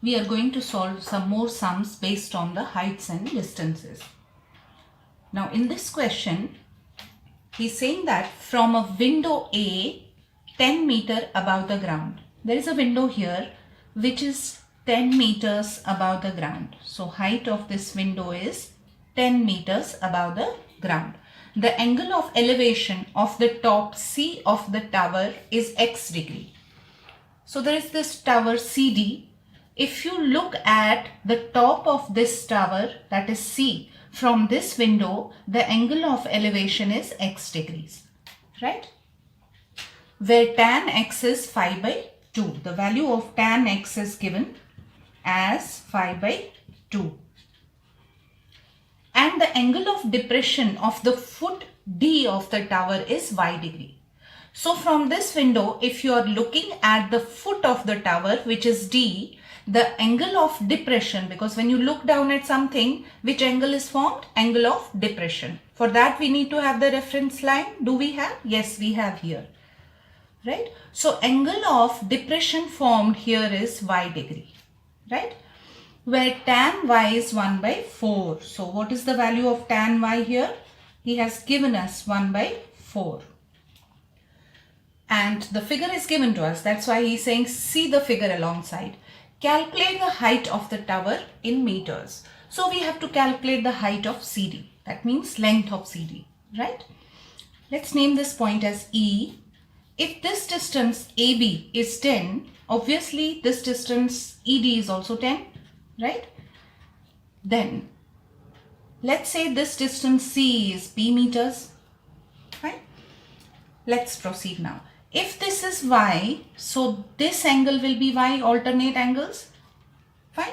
we are going to solve some more sums based on the heights and distances. Now in this question, he's saying that from a window A 10 meter above the ground. There is a window here which is 10 meters above the ground. So height of this window is 10 meters above the ground. The angle of elevation of the top C of the tower is x degree. So there is this tower CD. If you look at the top of this tower, that is C, from this window, the angle of elevation is x degrees, right? Where tan x is 5 by 2. The value of tan x is given as 5 by 2. And the angle of depression of the foot D of the tower is y degree. So from this window, if you are looking at the foot of the tower, which is D, the angle of depression, because when you look down at something, which angle is formed? Angle of depression. For that, we need to have the reference line. Do we have? Yes, we have here. Right? So angle of depression formed here is y degree. Right? Where tan y is 1 by 4. So what is the value of tan y here? He has given us 1 by 4. And the figure is given to us. That's why he's saying see the figure alongside. Calculate the height of the tower in meters. So we have to calculate the height of CD. That means length of CD. Right? Let's name this point as E. If this distance AB is 10, obviously this distance ED is also 10. Right? Then let's say this distance C is P meters. Right? Let's proceed now. If this is Y, so this angle will be Y, alternate angles. Fine.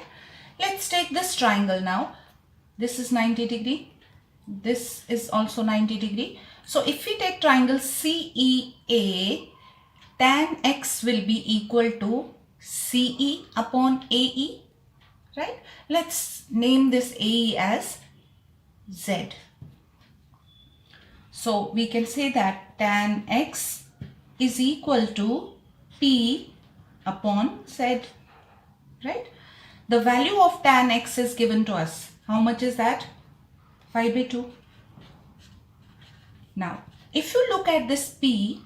Let's take this triangle now. This is 90 degree. This is also 90 degree. So if we take triangle CEA, tan X will be equal to CE upon AE. Right? Let's name this AE as Z. So we can say that tan X is equal to P upon Z. Right? The value of tan X is given to us. How much is that? 5 by 2. Now, if you look at this P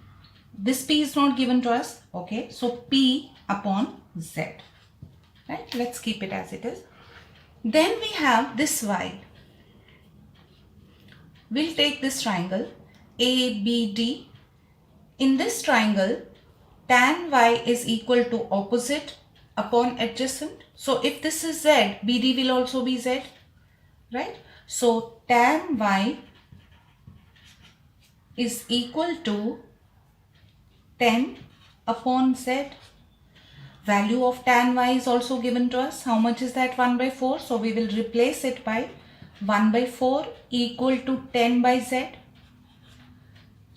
is not given to us. Okay, so P upon Z. Right? Let's keep it as it is. Then we have this Y. We'll take this triangle ABD. In this triangle, tan Y is equal to opposite upon adjacent. So if this is Z, BD will also be Z. Right? So tan Y is equal to 10 upon Z. Value of tan y is also given to us. How much is that? 1 by 4. So we will replace it by 1 by 4 equal to 10 by Z.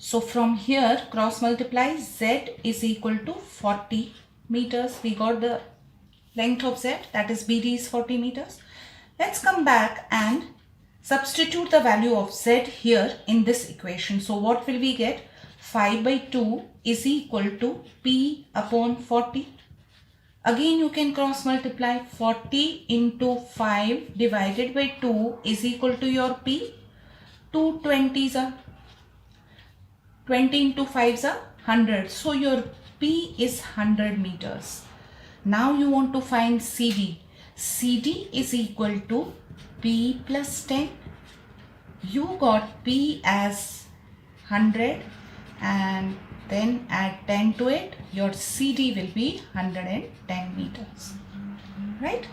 So from here, cross multiply, Z is equal to 40 meters. We got the length of Z, that is BD is 40 meters. Let's come back and substitute the value of Z here in this equation. So what will we get? 5 by 2 is equal to P upon 40. Again, you can cross multiply. 40 into 5 divided by 2 is equal to your P. 2 20s are 20 into 5s are 100. So your P is 100 meters. Now you want to find CD. CD is equal to P plus 10. You got P as 100 and then add 10 to it. Your CD will be 110 meters. Right?